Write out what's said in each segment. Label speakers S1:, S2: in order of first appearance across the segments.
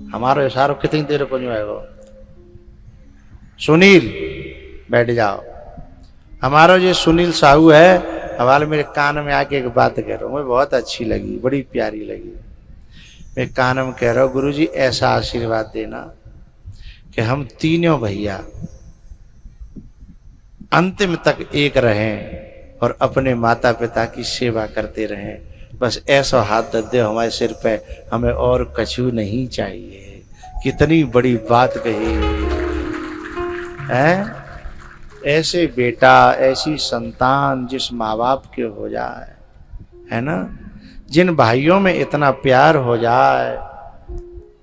S1: हमारो इशारो कितनी देर को जो आएगा, सुनील बैठ जाओ। हमारा जो सुनील साहू है, हमारे मेरे कान में आके एक बात कह रहा हूँ, मुझे बहुत अच्छी लगी, बड़ी प्यारी लगी। मैं कान में कह रहा हूँ, गुरुजी ऐसा आशीर्वाद देना कि हम तीनों भैया अंतिम तक एक रहें और अपने माता पिता की सेवा करते रहें। बस ऐसा हाथ दे हमारे सिर पे, हमें और कछु नहीं चाहिए। कितनी बड़ी बात कही है। ऐसे बेटा, ऐसी संतान जिस माँ बाप के हो जाए, है ना, जिन भाइयों में इतना प्यार हो जाए,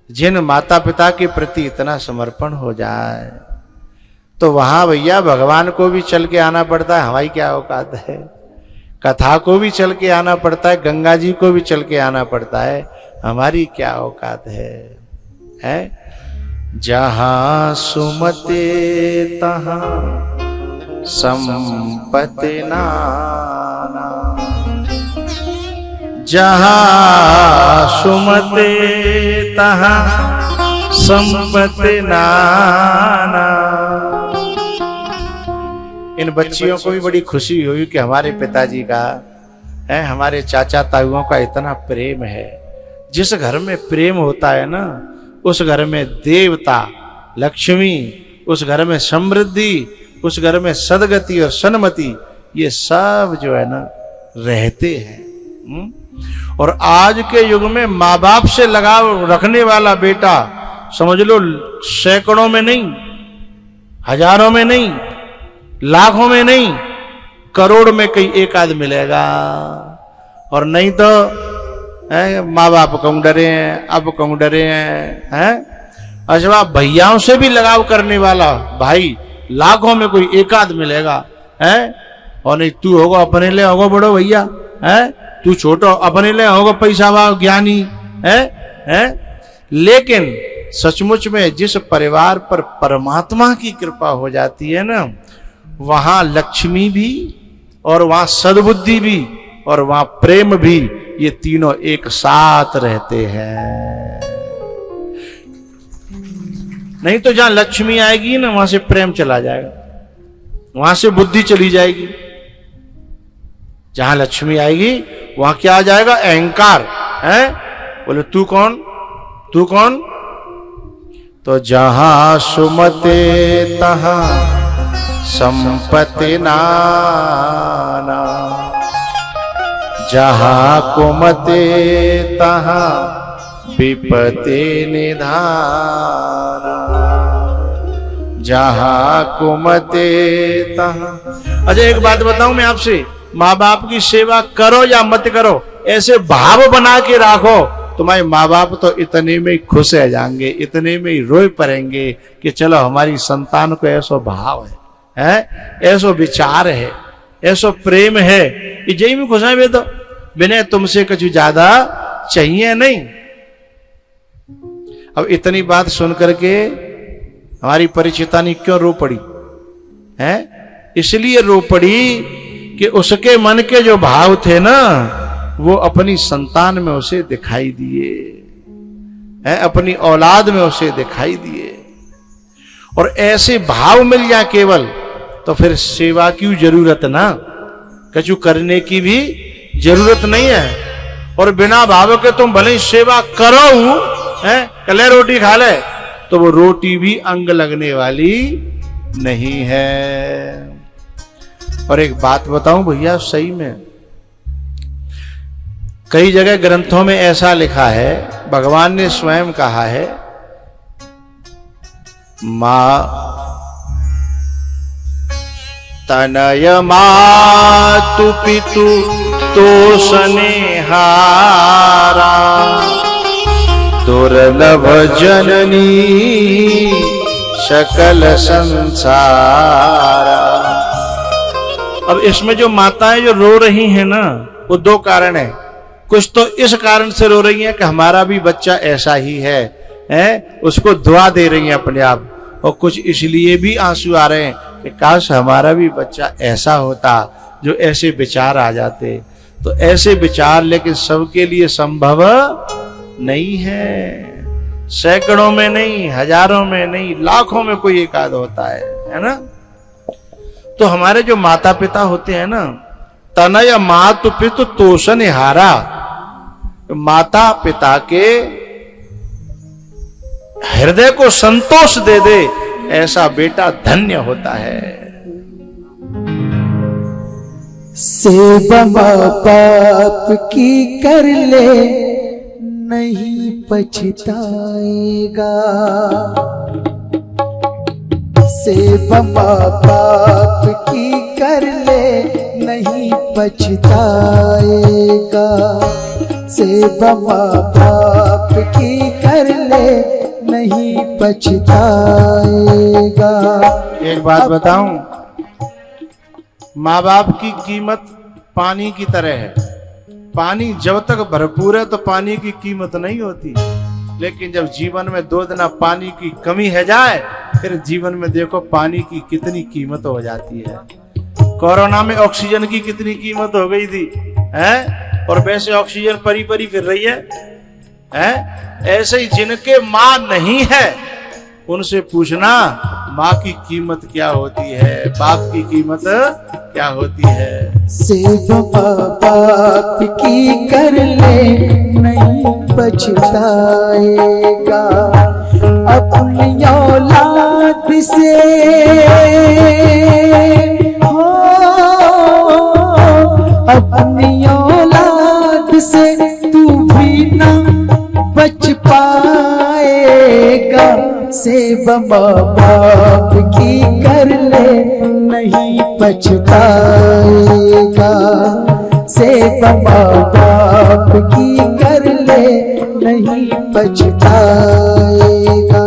S1: जिन माता पिता के प्रति इतना समर्पण हो जाए, तो वहां भैया भगवान को भी चल के आना पड़ता है। हमारी क्या औकात है। कथा को भी चल के आना पड़ता है, गंगा जी को भी चल के आना पड़ता है। हमारी क्या औकात है? जहां सुमते तहां संपत्ति नाना, जहां सुमते तहां संपत्ति नाना। इन बच्चियों को भी बड़ी खुशी हुई कि हमारे पिताजी का है, हमारे चाचा ताऊओं का इतना प्रेम है। जिस घर में प्रेम होता है ना, उस घर में देवता, लक्ष्मी, उस घर में समृद्धि, उस घर में सदगति और सन्मति, ये सब जो है ना रहते हैं। और आज के युग में माँ बाप से लगाव रखने वाला बेटा, समझ लो सैकड़ों में नहीं, हजारों में नहीं, लाखों में नहीं, करोड़ में कहीं एक आध मिलेगा। और नहीं तो माँ बाप कहूं डरे हैं, अब कहूं डरे हैं। अच्छा, भैयाओं से भी लगाव करने वाला भाई लाखों में कोई एक आध मिलेगा है। और नहीं तू होगा अपने लिए होगा बड़ो भैया है, तू छोटो अपने लिए होगा पैसा वा ज्ञानी है। लेकिन सचमुच में जिस परिवार पर परमात्मा की कृपा हो जाती है ना, वहां लक्ष्मी भी और वहां सद्बुद्धि भी और वहां प्रेम भी, ये तीनों एक साथ रहते हैं। नहीं तो जहां लक्ष्मी आएगी ना, वहां से प्रेम चला जाएगा, वहां से बुद्धि चली जाएगी। जहां लक्ष्मी आएगी वहां क्या आ जाएगा? अहंकार है। बोले तू कौन, तू कौन? तो जहां सुमते तहां संपत्ति नाना, जहां कुमते तहां विपत्ति निधाना, जहां कुमते तहां। अच्छा एक बात बताऊं मैं आपसे, माँ बाप की सेवा करो या मत करो, ऐसे भाव बना के राखो, तुम्हारे माँ बाप तो इतने में ही खुश रह जाएंगे, इतने में ही रोए पड़ेंगे कि चलो हमारी संतान को ऐसा भाव है, ऐसा विचार है, ऐसा प्रेम है, यही में खुश है। तो बिना तुमसे कुछ ज्यादा चाहिए नहीं। अब इतनी बात सुन करके हमारी परिचितानी क्यों रो पड़ी है? इसलिए रो पड़ी कि उसके मन के जो भाव थे ना, वो अपनी संतान में उसे दिखाई दिए है, अपनी औलाद में उसे दिखाई दिए। और ऐसे भाव मिल जाए केवल, तो फिर सेवा की जरूरत ना, कछु करने की भी जरूरत नहीं है। और बिना भाव के तुम भले ही सेवा करो है, कले रोटी खा ले, तो वो रोटी भी अंग लगने वाली नहीं है। और एक बात बताऊं भैया, सही में कई जगह ग्रंथों में ऐसा लिखा है, भगवान ने स्वयं कहा है, मां तनय मातु पितु तोषने हारा, दुर्लभ जननी सकल संसारा। अब इसमें जो माताएं जो रो रही हैं ना, वो दो कारण है। कुछ तो इस कारण से रो रही हैं कि हमारा भी बच्चा ऐसा ही है, उसको दुआ दे रही हैं अपने आप। और कुछ इसलिए भी आंसू आ रहे हैं कि काश हमारा भी बच्चा ऐसा होता, जो ऐसे विचार आ जाते। तो ऐसे विचार लेकिन सबके लिए संभव नहीं है। सैकड़ों में नहीं, हजारों में नहीं, लाखों में कोई एक आध होता है ना। तो हमारे जो माता पिता होते हैं ना, तनय मातु पितु तोषण हारा, माता पिता के हृदय को संतोष दे दे ऐसा बेटा धन्य होता है।
S2: सेवा माँ बाप की कर ले नहीं पछताएगा, सेवा माँ बाप की कर ले नहीं पछताएगा, सेवा माँ बाप की कर ले नहीं पछताएगा।
S1: एक बात बताऊं, माँ बाप की कीमत पानी की तरह है। पानी जब तक भरपूर है तो पानी की कीमत नहीं होती, लेकिन जब जीवन में 2 दिन पानी की कमी है जाए, फिर जीवन में देखो पानी की कितनी कीमत हो जाती है। कोरोना में ऑक्सीजन की कितनी कीमत हो गई थी, हैं? और वैसे ऑक्सीजन परी परी फिर रही है, हैं? ऐसे ही जिनके माँ नहीं है उनसे पूछना माँ की कीमत क्या होती है, बाप की कीमत क्या होती है।
S2: सेवा माँ बाप की कर ले नहीं पछताएगा, अपनी औलाद से हो, अपनी औलाद से तू भी ना बच पाएगा, सेवा माँ बाप की कर ले नहीं पछताएगा, सेवा माँ बाप की कर ले नहीं पछताएगा।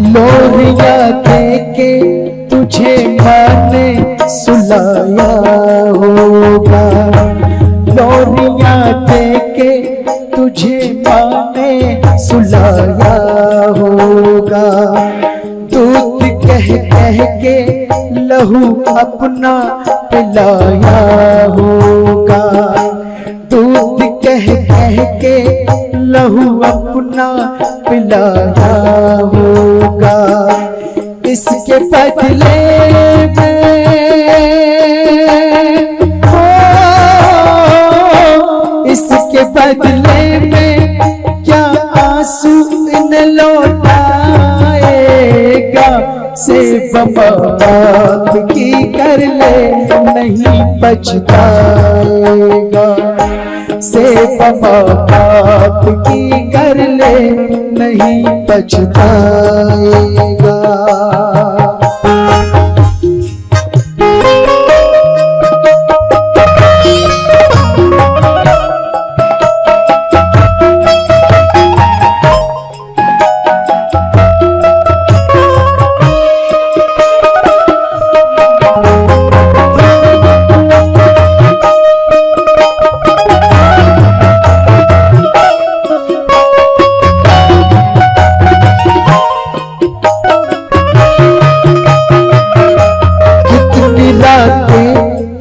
S2: लोरिया दे के तुझे माने सुलाया होगा, लोरिया दे के तुझे माने सुलाया होगा, दूध कह कह के लहू अपना पिलाया होगा, दूध कह कह के लहू अपना पिलाया होगा, इसके बदले में हो, इसके बदले में क्या आंसू इन लौटाएगा, सेवा माँ बाप की कर ले नहीं पछताएगा, सेवा माँ बाप की कर ले नहीं पछताएगा।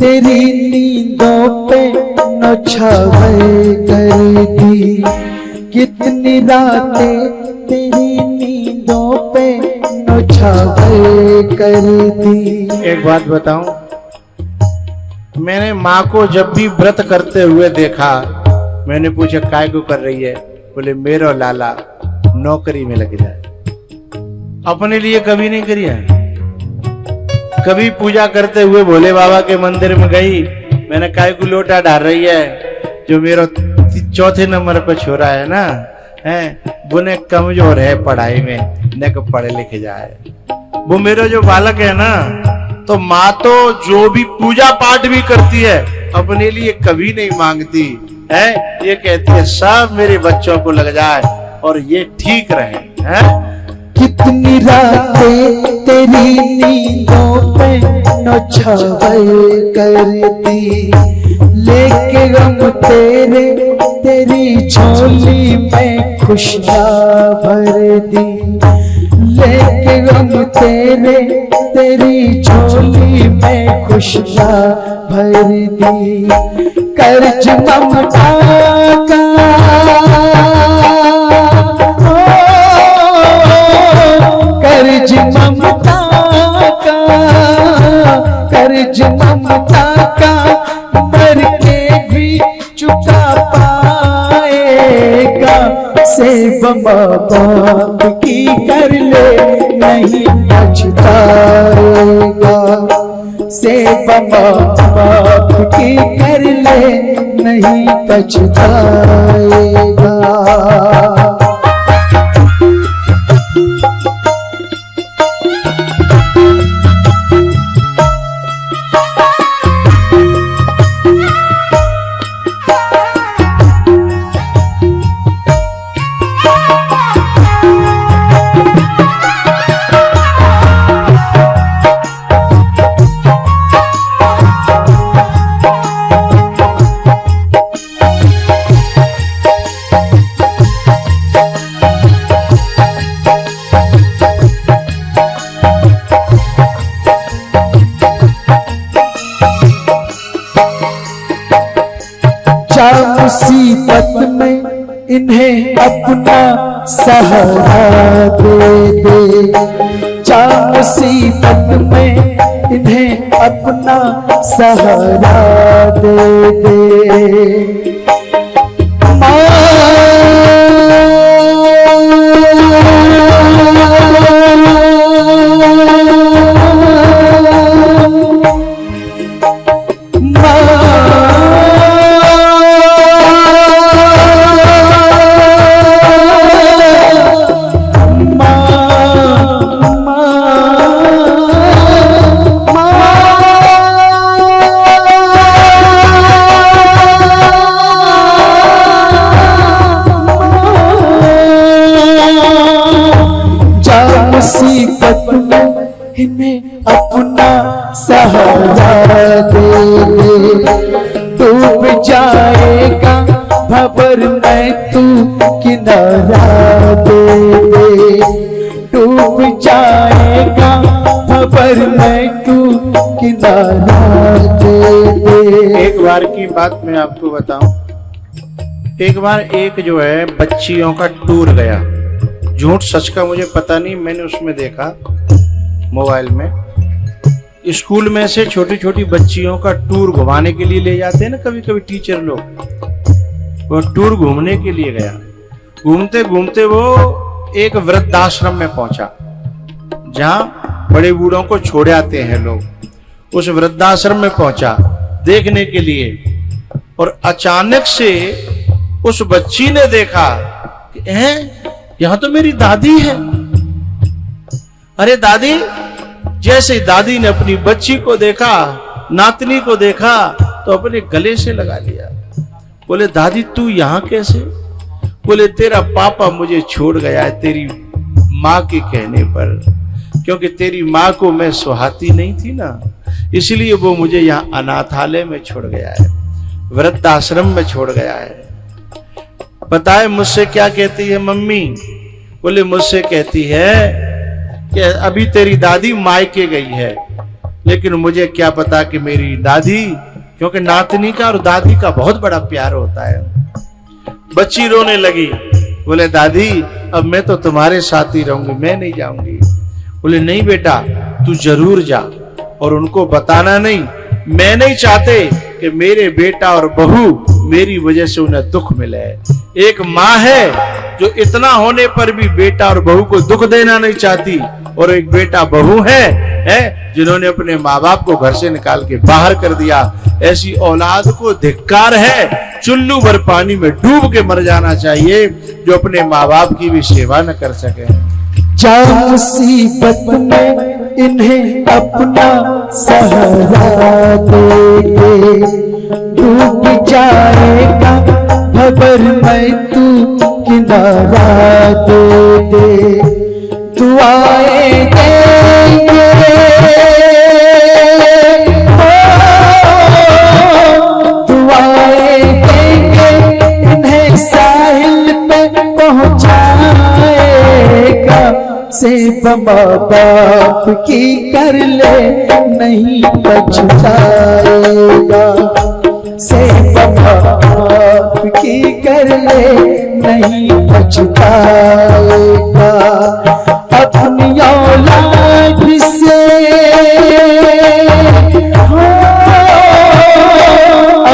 S2: तेरी नींदों पे नौछावर कर दी, कितनी रातें तेरी नींदों पे नौछावर कर दी।
S1: एक बात बताऊं, मैंने माँ को जब भी व्रत करते हुए देखा, मैंने पूछा काय को कर रही है, बोले मेरो लाला नौकरी में लग जाए। अपने लिए कभी नहीं करी है। कभी पूजा करते हुए भोले बाबा के मंदिर में गई, मैंने काय को लोटा डाल रही है, जो मेरा 4थे नंबर पर छोरा है ना, है वो ने कमजोर है पढ़ाई में, न को पढ़े लिखे जाए। वो मेरा जो बालक है ना, तो माँ तो जो भी पूजा पाठ भी करती है अपने लिए कभी नहीं मांगती है, ये कहती है सब मेरे बच्चों को लग जाए और ये ठीक रहे हैं।
S2: कितनी रातें तेरी नींदों पे नौछावर करती, लेके गम तेरी झोली में खुशियाँ भर दी, लेके गम तेरी झोली में खुशियाँ भर दी। कर्ज ममता का कर्ज ममता का, कर्ज ममता का मर के भी चुका पाएगा। सेव माँ बाप की कर ले नहीं पछताएगा, सेव माँ बाप की कर ले नहीं पछताएगा। मुसीबत में इन्हें अपना सहारा दे दे, जा मुसीबत में इन्हें अपना सहारा दे दे। मुसीबत में इन्हें अपना सहारा दे दे, डूब जाएगा भंवर में तू किनारा दे दे, डूब जाएगा भंवर में तू किनारा दे दे।
S1: एक बार की बात मैं आपको बताऊं, एक बार एक जो है बच्चियों का टूर गया, झूठ सच का मुझे पता नहीं, मैंने उसमें देखा मोबाइल में, स्कूल में से छोटी छोटी बच्चियों का टूर घुमाने के लिए ले जाते हैं ना कभी कभी टीचर लोग, वो टूर घूमने के लिए गया। घूमते घूमते वो एक वृद्धाश्रम में पहुंचा जहां बड़े बूढ़ों को छोड़ आते हैं लोग। उस वृद्धाश्रम में पहुंचा देखने के लिए, और अचानक से उस बच्ची ने देखा कि यहां तो मेरी दादी है। अरे दादी, जैसे दादी ने अपनी बच्ची को देखा, नातनी को देखा, तो अपने गले से लगा लिया। बोले दादी तू यहां कैसे? बोले तेरा पापा मुझे छोड़ गया है तेरी माँ के कहने पर, क्योंकि तेरी माँ को मैं सुहाती नहीं थी ना, इसलिए वो मुझे यहाँ अनाथालय में छोड़ गया है, वृद्धाश्रम में छोड़ गया है। बताए मुझसे क्या कहती है मम्मी? बोले मुझसे कहती है कि अभी तेरी दादी मायके गई है, लेकिन मुझे क्या पता कि मेरी दादी, क्योंकि नातनी का और दादी का बहुत बड़ा प्यार होता है। बच्ची रोने लगी, बोले दादी अब मैं तो तुम्हारे साथ ही रहूंगी, मैं नहीं जाऊंगी। बोले नहीं बेटा तू जरूर जा, और उनको बताना नहीं, मैं नहीं चाहते कि मेरे बेटा और बहू मेरी वजह से उन्हें दुख मिले। एक माँ है जो इतना होने पर भी बेटा और बहू को दुख देना नहीं चाहती, और एक बेटा बहू है जिन्होंने अपने माँ बाप को घर से निकाल के बाहर कर दिया। ऐसी औलाद को धिक्कार है, चुल्लू भर पानी में डूब के मर जाना चाहिए जो अपने माँ बाप की भी सेवा न कर सके।
S2: जा मुसीबत में इन्हें अपना सहारा दे दे। डूब जाएगा भंवर में तू किनारा दे दे। दुआएं देंगे दुआएं देंगे इन्हें साहिल पे पहुंचाएगा। सेवा माँ बाप की कर ले नहीं पछताएगा। सेवा माँ बाप की कर ले नहीं पछताएगा। अपनी औलाद से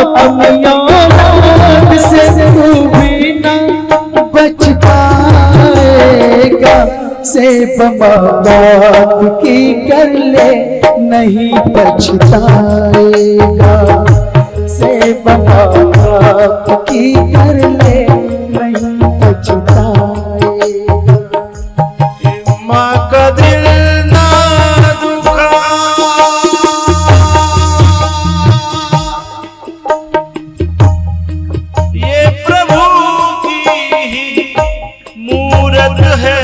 S2: अपनी औलाद से तू भी ना बच पाएगा। सेवा माँ बाप की कर ले नहीं पछताएगा। सेवा माँ बाप की कर ले नहीं पछताएगा।
S1: माँ का दिल ना दुखा, ये प्रभु की ही मूरत है।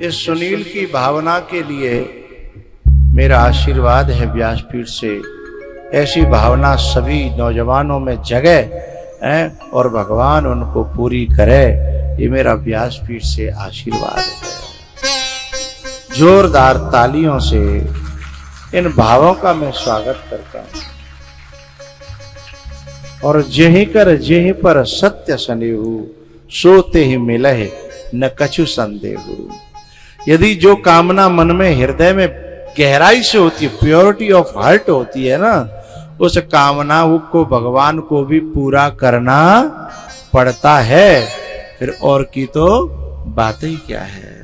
S1: इस सुनील की भावना के लिए मेरा आशीर्वाद है व्यासपीठ से। ऐसी भावना सभी नौजवानों में जगे और भगवान उनको पूरी करे, ये मेरा व्यासपीठ से आशीर्वाद है। जोरदार तालियों से इन भावों का मैं स्वागत करता हूं। और जेहि पर सत्य सनेहु, सोते ही मिलहे न कछु संदेहु। यदि जो कामना मन में हृदय में गहराई से होती है, प्योरिटी ऑफ हार्ट होती है ना, उस कामना को भगवान को भी पूरा करना पड़ता है। फिर और की तो बात ही क्या है।